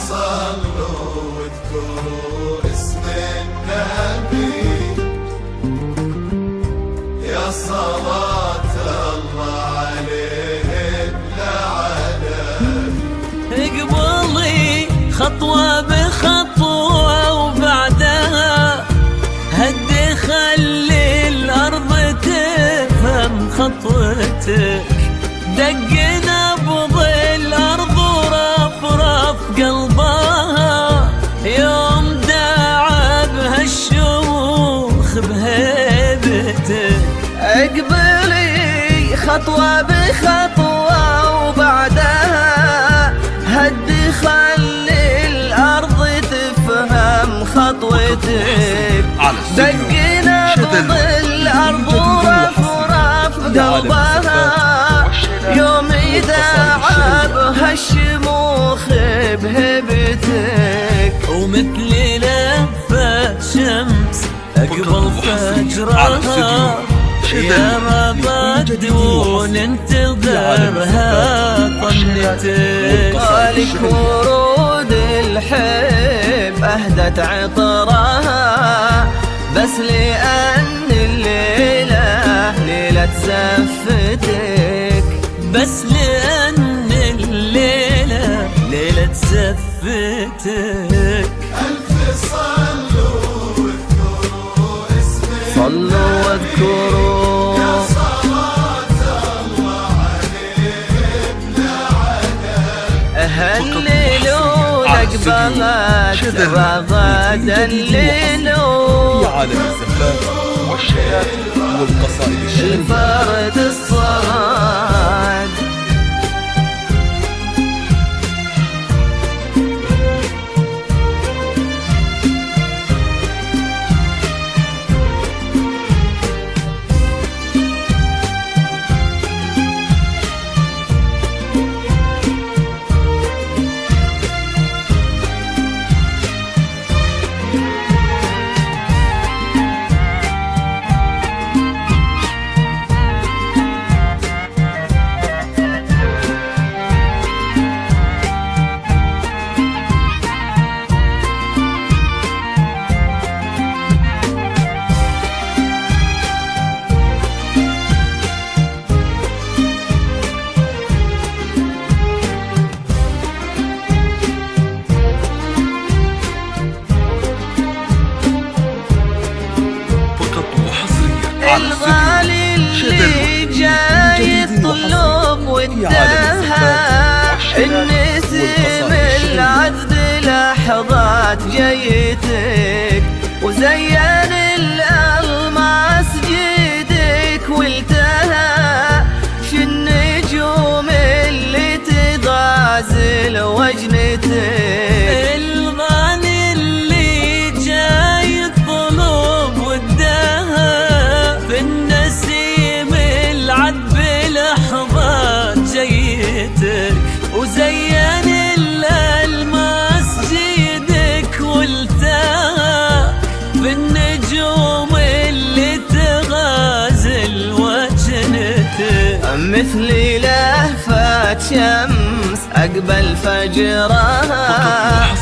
صلوا واذكروا اسم النبي، يا صلاة الله عليه بلا عدد. اقبلي خطوة بخطوة وبعدها هدي خلي الأرض تفهم خطوتك، دق نبض الأرض ورفرف قلبها يوم داعى بها الشيوخ بهيبتك. اقبلي خطوة بخطوة وبعدها هدي خلي الأرض تفهم خطوتك، دق نبض الأرض ورفرف قلبها يوم داعى بها الشموخ بهبتك. ومثل لفة شمس أقبل فجرها يا ربك دون انتظرها طنتك. قالك ورود الحب أهدت عطرها، بس لأن الليلة ليلة زفتك، بس لأن الليلة ليلة زفتك. ألف صلوا واذكروا اسمك، صلوا واذكروا يا صلاة الله عليه بلا عدد. هالليلو قبلت رغد الليلو يا عالم الزفات والشعر والقصائد الشعرية، الفرد الصاد. الغالي اللي جاي يطلب ودها، النسيم العذب لحظات جيتك، وزين الألماس جيدك والتها النجوم اللي تغازل وجنتك. الغالي اللي جاي يطلب ودها في النسيم العذب لحظات جيتك، وزين الألماس جيدك والتها في النجوم اللي تغازل وجنتك. مثل لهفة شمس أقبل فجرها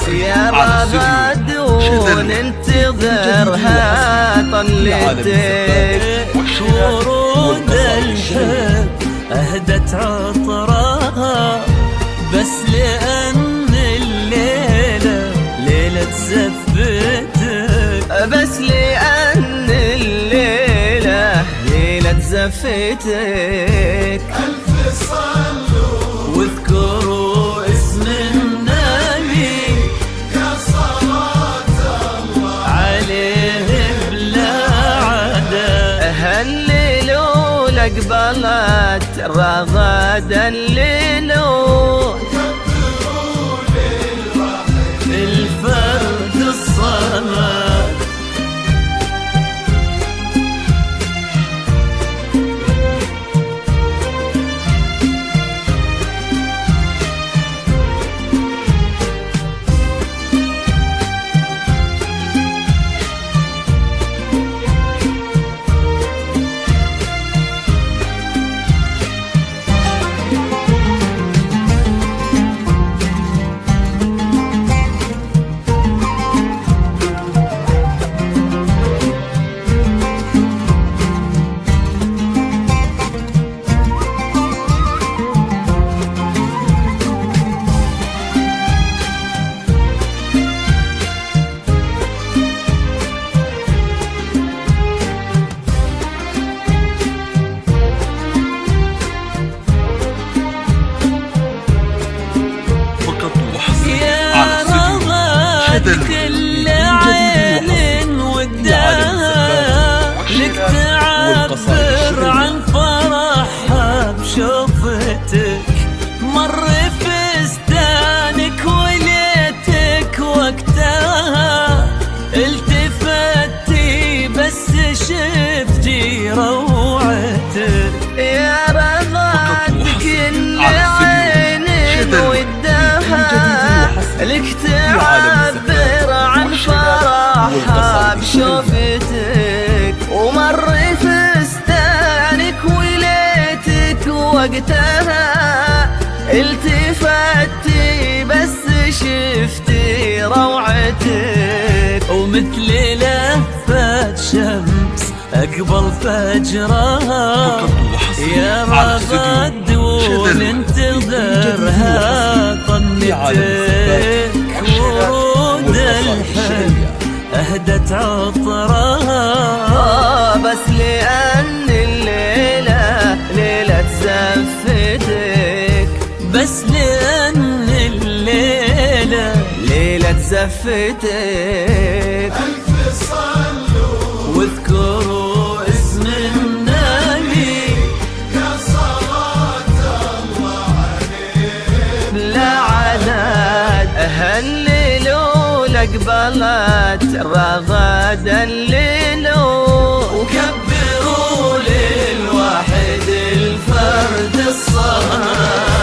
يا رغد وننتظرها طلتك. ورود الحب أهدت عطرها، بس لأن الليلة ليلة زفتك، بس لأن الليلة ليلة زفتك. ألف صلوا واذكروا اسم النبي، يا صلاة الله عليه بلا عدد. هالليلو قبلت رغد الليلو، الفرد الصمد شوفتك ومر فستانك وليتك وقتها التفتي بس شفتي روعتك ومثل لهفة شمس أقبل فجرها يا رغد وننتظرها طنتك ورود الحب أهدت عطرها بس لأن الليلة ليلة زفتك بس لأن الليلة ليلة زفتك ألف صلوا واذكروا اسم النبي يا صلاة الله عليه بلا عدد هالليلو لقبلت رغد الليلو وكبروا للواحد الفرد الصمد